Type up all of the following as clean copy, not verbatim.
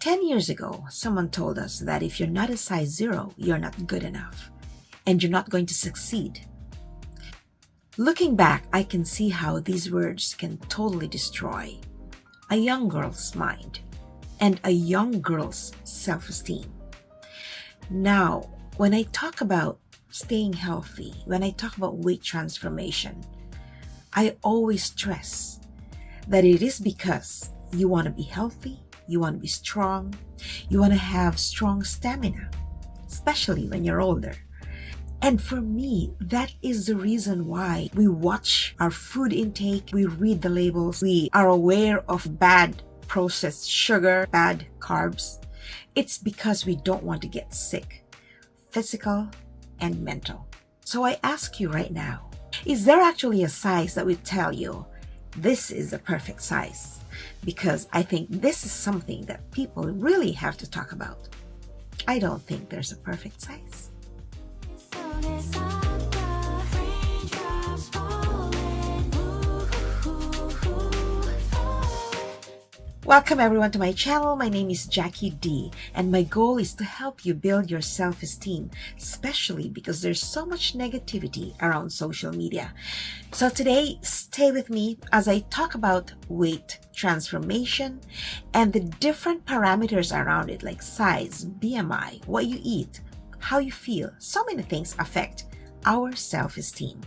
10 years ago, someone told us that if you're not a size 0, you're not good enough and you're not going to succeed. Looking back, I can see how these words can totally destroy a young girl's mind and a young girl's self-esteem. Now, when I talk about staying healthy, when I talk about weight transformation, I always stress that it is because you want to be healthy, you want to be strong, you want to have strong stamina, especially when you're older. And for me, that is the reason why we watch our food intake, we read the labels, we are aware of bad processed sugar, bad carbs. It's because we don't want to get sick, physical and mental. So I ask you right now, is there actually a size that would tell you this is the perfect size? Because I think this is something that people really have to talk about. I don't think there's a perfect size. Welcome everyone to my channel. My name is Jackie D, and my goal is to help you build your self-esteem, especially because there's so much negativity around social media. So today, stay with me as I talk about weight transformation and the different parameters around it, like size, BMI, what you eat, how you feel. So many things affect our self-esteem.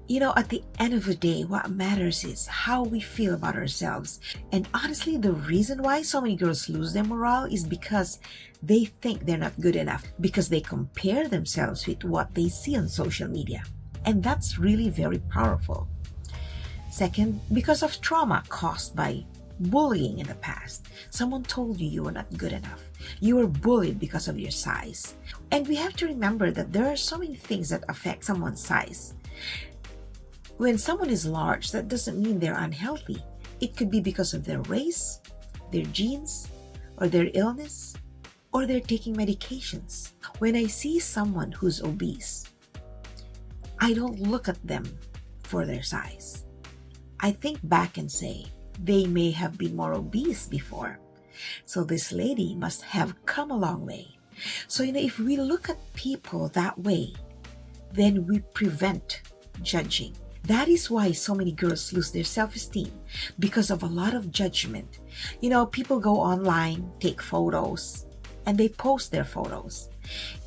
You know, at the end of the day, what matters is how we feel about ourselves. And honestly, the reason why so many girls lose their morale is because they think they're not good enough, because they compare themselves with what they see on social media. And that's really very powerful. Second, because of trauma caused by bullying in the past. Someone told you were not good enough. You were bullied because of your size. And we have to remember that there are so many things that affect someone's size. When someone is large, that doesn't mean they're unhealthy. It could be because of their race, their genes, or their illness, or they're taking medications. When I see someone who's obese, I don't look at them for their size. I think back and say, they may have been more obese before. So this lady must have come a long way. So, if we look at people that way, then we prevent judging. That is why so many girls lose their self-esteem, because of a lot of judgment. People go online, take photos, and they post their photos.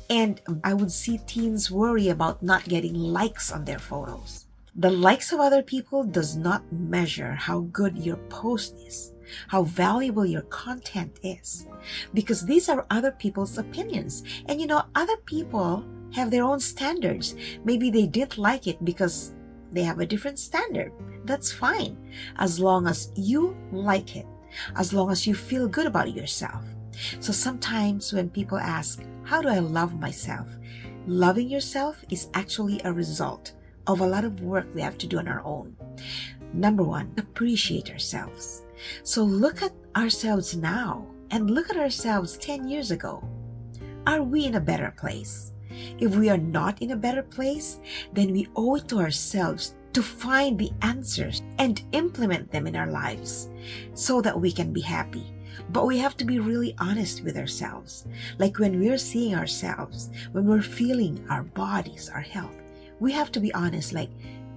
And I would see teens worry about not getting likes on their photos. The likes of other people does not measure how good your post is, how valuable your content is, because these are other people's opinions. And other people have their own standards. Maybe they didn't like it because they have a different standard. That's fine, as long as you like it, as long as you feel good about yourself. So sometimes when people ask, how do I love myself? Loving yourself is actually a result of a lot of work we have to do on our own. Number one, appreciate ourselves. So look at ourselves now and look at ourselves 10 years ago. Are we in a better place? If we are not in a better place, then we owe it to ourselves to find the answers and implement them in our lives so that we can be happy. But we have to be really honest with ourselves. Like when we're seeing ourselves, when we're feeling our bodies, our health, we have to be honest, like,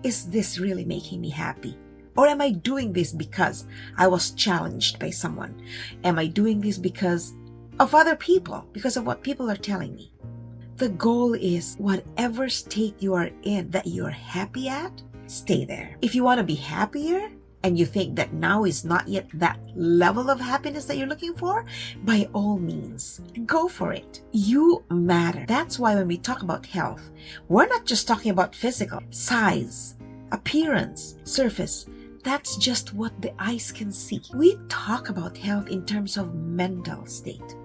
is this really making me happy? Or am I doing this because I was challenged by someone? Am I doing this because of other people, because of what people are telling me? The goal is whatever state you are in that you're happy at, stay there. If you want to be happier and you think that now is not yet that level of happiness that you're looking for, by all means, go for it. You matter. That's why when we talk about health, we're not just talking about physical, size, appearance, surface. That's just what the eyes can see. We talk about health in terms of mental state.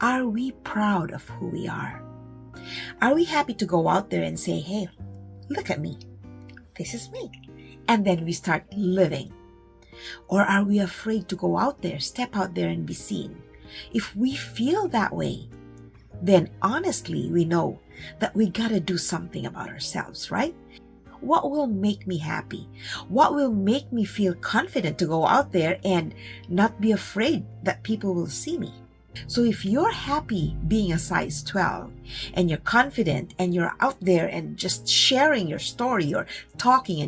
Are we proud of who we are? Are we happy to go out there and say, hey, look at me. This is me. And then we start living. Or are we afraid to go out there, step out there and be seen? If we feel that way, then honestly, we know that we gotta do something about ourselves, right? What will make me happy? What will make me feel confident to go out there and not be afraid that people will see me? So if you're happy being a size 12 and you're confident and you're out there and just sharing your story or talking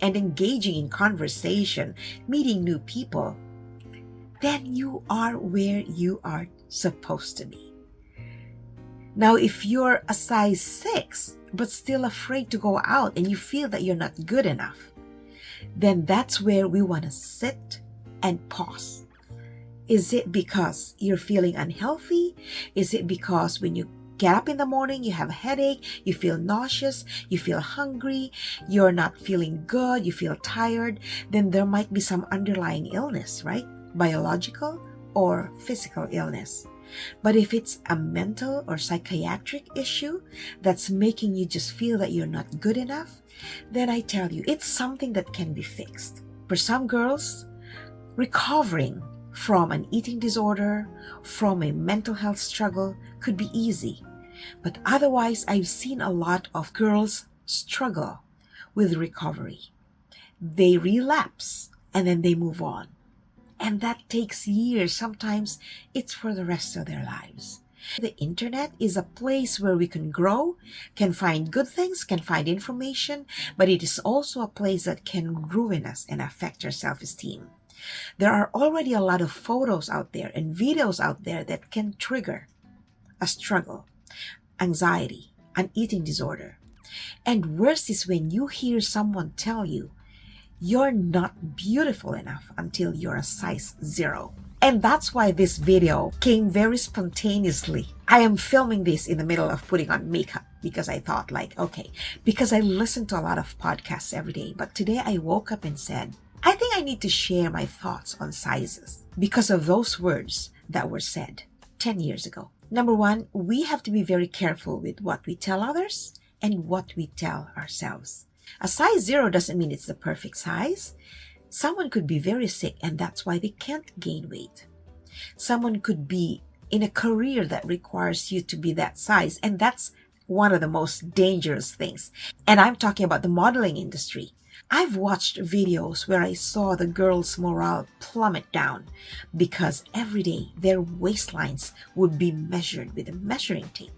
and engaging in conversation, meeting new people, then you are where you are supposed to be. Now, if you're a size 6 but still afraid to go out and you feel that you're not good enough, then that's where we want to sit and pause. Is it because you're feeling unhealthy? Is it because when you get up in the morning, you have a headache, you feel nauseous, you feel hungry, you're not feeling good, you feel tired? Then there might be some underlying illness, right? Biological or physical illness. But if it's a mental or psychiatric issue that's making you just feel that you're not good enough, then I tell you, it's something that can be fixed. For some girls, recovering from an eating disorder, from a mental health struggle could be easy. But otherwise, I've seen a lot of girls struggle with recovery. They relapse and then they move on. And that takes years. Sometimes it's for the rest of their lives. The internet is a place where we can grow, can find good things, can find information, but it is also a place that can ruin us and affect our self-esteem. There are already a lot of photos out there and videos out there that can trigger a struggle, anxiety, an eating disorder. And worse is when you hear someone tell you, you're not beautiful enough until you're a size 0. And that's why this video came very spontaneously. I am filming this in the middle of putting on makeup because I thought because I listen to a lot of podcasts every day. But today I woke up and said, I think I need to share my thoughts on sizes because of those words that were said 10 years ago. Number one, we have to be very careful with what we tell others and what we tell ourselves. A size 0 doesn't mean it's the perfect size. Someone could be very sick and that's why they can't gain weight. Someone could be in a career that requires you to be that size, and that's one of the most dangerous things. And I'm talking about the modeling industry. I've watched videos where I saw the girls' morale plummet down because every day their waistlines would be measured with a measuring tape.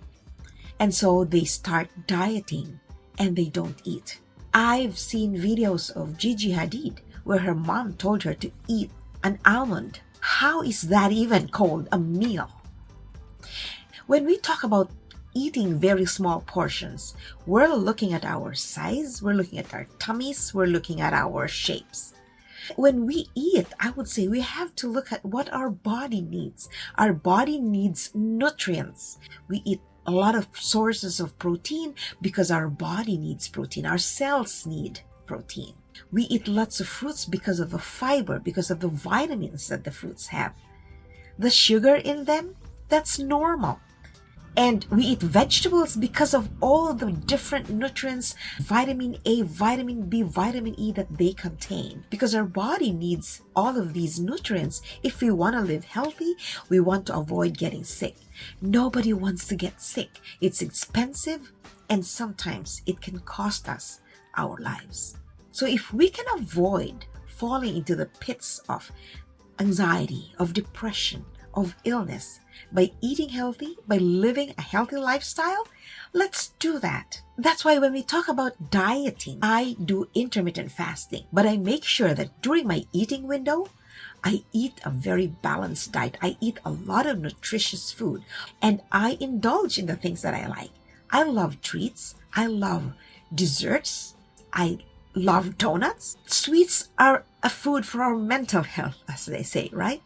And so they start dieting and they don't eat. I've seen videos of Gigi Hadid where her mom told her to eat an almond. How is that even called a meal? When we talk about eating very small portions, we're looking at our size, we're looking at our tummies, we're looking at our shapes. When we eat, I would say we have to look at what our body needs. Our body needs nutrients. We eat a lot of sources of protein because our body needs protein. Our cells need protein. We eat lots of fruits because of the fiber, because of the vitamins that the fruits have. The sugar in them, that's normal. And we eat vegetables because of all the different nutrients, vitamin A, vitamin B, vitamin E that they contain. Because our body needs all of these nutrients. If we want to live healthy, we want to avoid getting sick. Nobody wants to get sick. It's expensive and sometimes it can cost us our lives. So if we can avoid falling into the pits of anxiety, of depression, of illness, by eating healthy, by living a healthy lifestyle, let's do that. That's why when we talk about dieting, I do intermittent fasting, but I make sure that during my eating window, I eat a very balanced diet. I eat a lot of nutritious food and I indulge in the things that I like. I love treats. I love desserts. I love donuts. Sweets are a food for our mental health, as they say, right?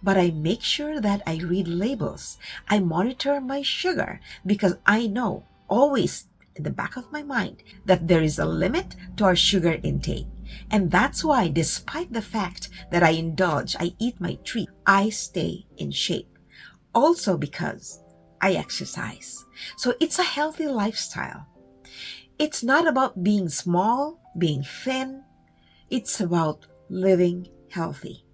But I make sure that I read labels. I monitor my sugar because I know always in the back of my mind that there is a limit to our sugar intake. And that's why, despite the fact that I indulge, I eat my treat, I stay in shape. Also because I exercise. So it's a healthy lifestyle. It's not about being small, being thin. It's about living healthy.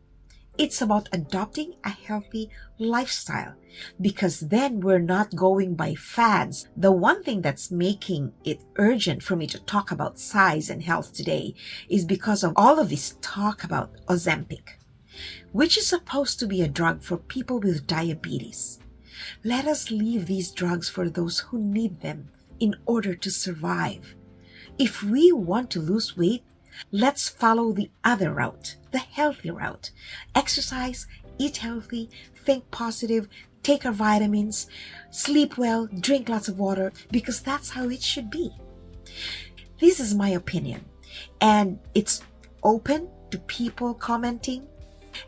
It's about adopting a healthy lifestyle, because then we're not going by fads. The one thing that's making it urgent for me to talk about size and health today is because of all of this talk about Ozempic, which is supposed to be a drug for people with diabetes. Let us leave these drugs for those who need them in order to survive. If we want to lose weight, let's follow the other route, the healthy route. Exercise, eat healthy, think positive, take our vitamins, sleep well, drink lots of water, because that's how it should be. This is my opinion, and it's open to people commenting.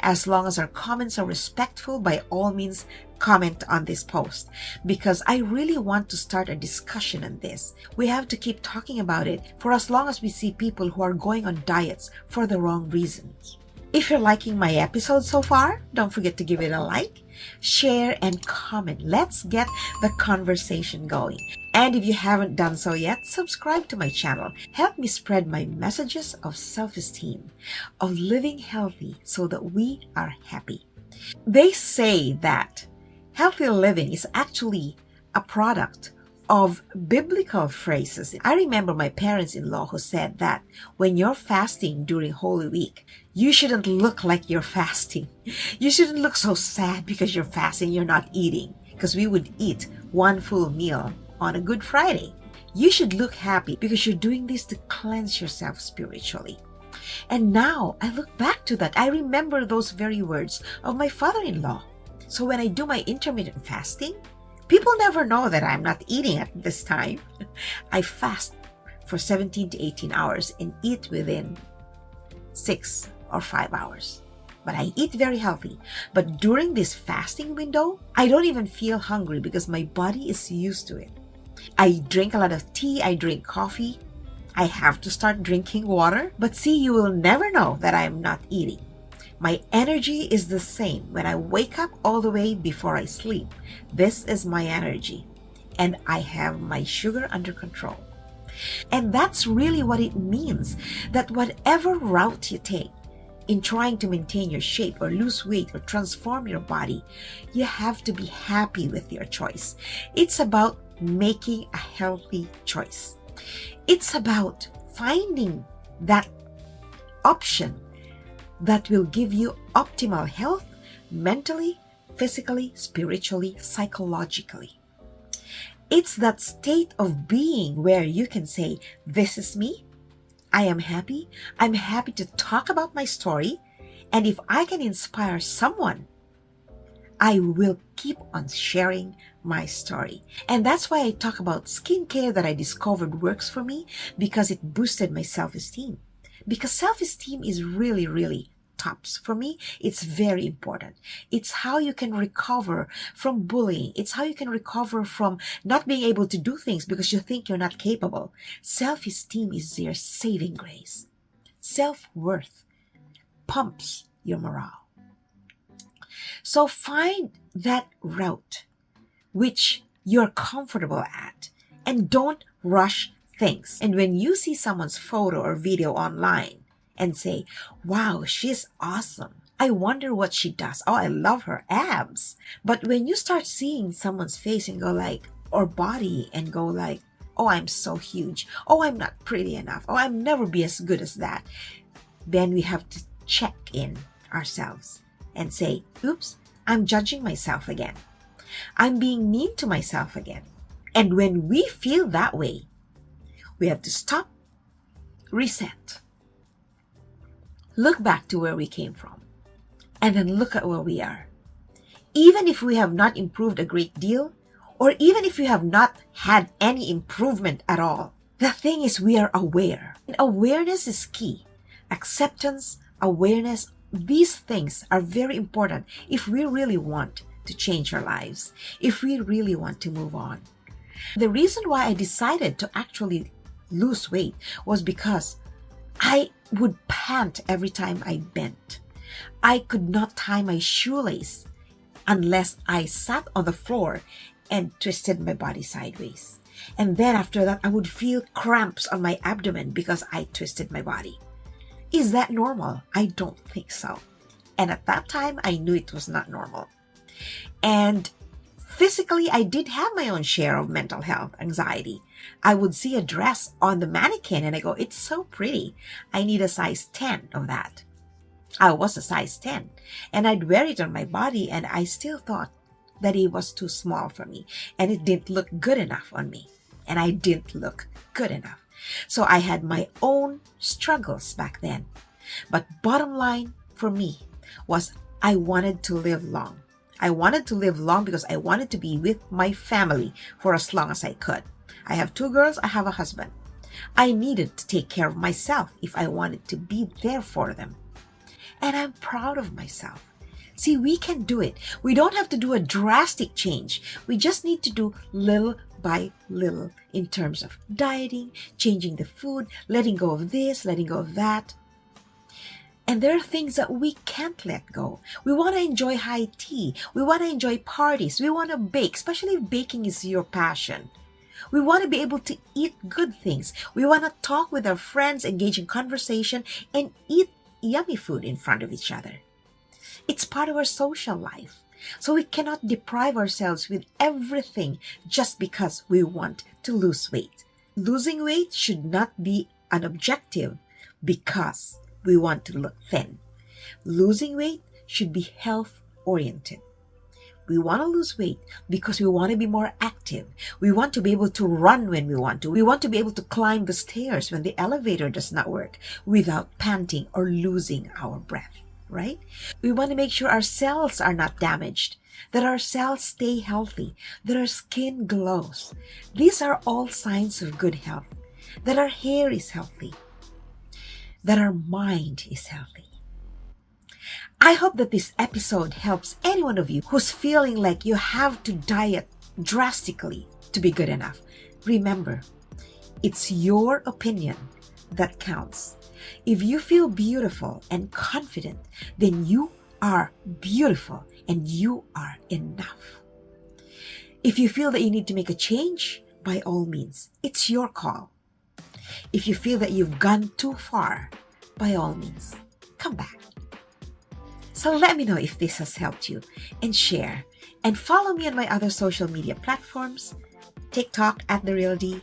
As long as our comments are respectful, by all means, comment on this post, because I really want to start a discussion on this. We have to keep talking about it for as long as we see people who are going on diets for the wrong reasons. If you're liking my episode so far, don't forget to give it a like, share, and comment. Let's get the conversation going. And if you haven't done so yet, subscribe to my channel. Help me spread my messages of self-esteem, of living healthy so that we are happy. They say that healthy living is actually a product of biblical phrases. I remember my parents-in-law who said that when you're fasting during Holy Week, you shouldn't look like you're fasting. You shouldn't look so sad because you're fasting, you're not eating, because we would eat one full meal on a Good Friday. You should look happy because you're doing this to cleanse yourself spiritually. And now I look back to that. I remember those very words of my father-in-law. So when I do my intermittent fasting, people never know that I'm not eating at this time. I fast for 17 to 18 hours and eat within 6 or 5 hours. But I eat very healthy. But during this fasting window, I don't even feel hungry because my body is used to it. I drink a lot of tea, I drink coffee. I have to start drinking water. But see, you will never know that I'm not eating. My energy is the same when I wake up all the way before I sleep. This is my energy. And I have my sugar under control. And that's really what it means, that whatever route you take in trying to maintain your shape or lose weight or transform your body, you have to be happy with your choice. It's about making a healthy choice. It's about finding that option that will give you optimal health mentally, physically, spiritually, psychologically. It's that state of being where you can say, this is me. I am happy. I'm happy to talk about my story. And if I can inspire someone, I will keep on sharing my story. And that's why I talk about skincare that I discovered works for me, because it boosted my self-esteem. Because self-esteem is really, really tops. For me, it's very important. It's how you can recover from bullying. It's how you can recover from not being able to do things because you think you're not capable. Self-esteem is your saving grace. Self-worth pumps your morale. So find that route which you're comfortable at, and don't rush things. And when you see someone's photo or video online and say, wow, she's awesome, I wonder what she does. Oh, I love her abs. But when you start seeing someone's face and go like, or body and go like, oh, I'm so huge. Oh, I'm not pretty enough. Oh, I'll never be as good as that. Then we have to check in ourselves and say, oops, I'm judging myself again. I'm being mean to myself again. And when we feel that way, we have to stop, reset, look back to where we came from, and then look at where we are. Even if we have not improved a great deal, or even if we have not had any improvement at all, the thing is we are aware. And awareness is key. Acceptance, awareness, these things are very important if we really want to change our lives, if we really want to move on. The reason why I decided to actually lose weight was because I would pant every time I bent. I could not tie my shoelace unless I sat on the floor and twisted my body sideways. And then after that, I would feel cramps on my abdomen because I twisted my body. Is that normal? I don't think so. And at that time, I knew it was not normal. And physically, I did have my own share of mental health anxiety. I would see a dress on the mannequin and I go, it's so pretty. I need a size 10 of that. I was a size 10 and I'd wear it on my body and I still thought that it was too small for me and it didn't look good enough on me. And I didn't look good enough. So I had my own struggles back then. But bottom line for me was I wanted to live long. I wanted to live long because I wanted to be with my family for as long as I could. I have 2 girls, I have a husband. I needed to take care of myself if I wanted to be there for them. And I'm proud of myself. See, we can do it. We don't have to do a drastic change. We just need to do little by little in terms of dieting, changing the food, letting go of this, letting go of that. And there are things that we can't let go. We want to enjoy high tea. We want to enjoy parties. We want to bake, especially if baking is your passion. We want to be able to eat good things. We want to talk with our friends, engage in conversation, and eat yummy food in front of each other. It's part of our social life. So we cannot deprive ourselves with everything just because we want to lose weight. Losing weight should not be an objective because we want to look thin. Losing weight should be health-oriented. We want to lose weight because we want to be more active. We want to be able to run when we want to. We want to be able to climb the stairs when the elevator does not work without panting or losing our breath, right? We want to make sure our cells are not damaged, that our cells stay healthy, that our skin glows. These are all signs of good health, that our hair is healthy, that our mind is healthy. I hope that this episode helps any one of you who's feeling like you have to diet drastically to be good enough. Remember, it's your opinion that counts. If you feel beautiful and confident, then you are beautiful and you are enough. If you feel that you need to make a change, by all means, it's your call. If you feel that you've gone too far, by all means, come back. So let me know if this has helped you and share. And follow me on my other social media platforms, TikTok @TheRealD,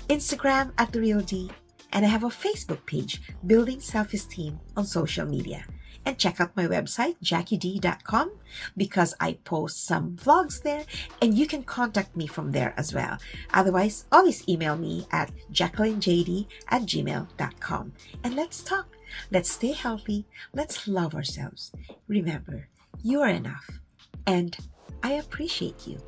Instagram @TheRealD, and I have a Facebook page, Building Self-Esteem on social media. And check out my website, jackied.com, because I post some vlogs there and you can contact me from there as well. Otherwise, always email me at jacquelinejd@gmail.com. And let's talk. Let's stay healthy. Let's love ourselves. Remember, you are enough and I appreciate you.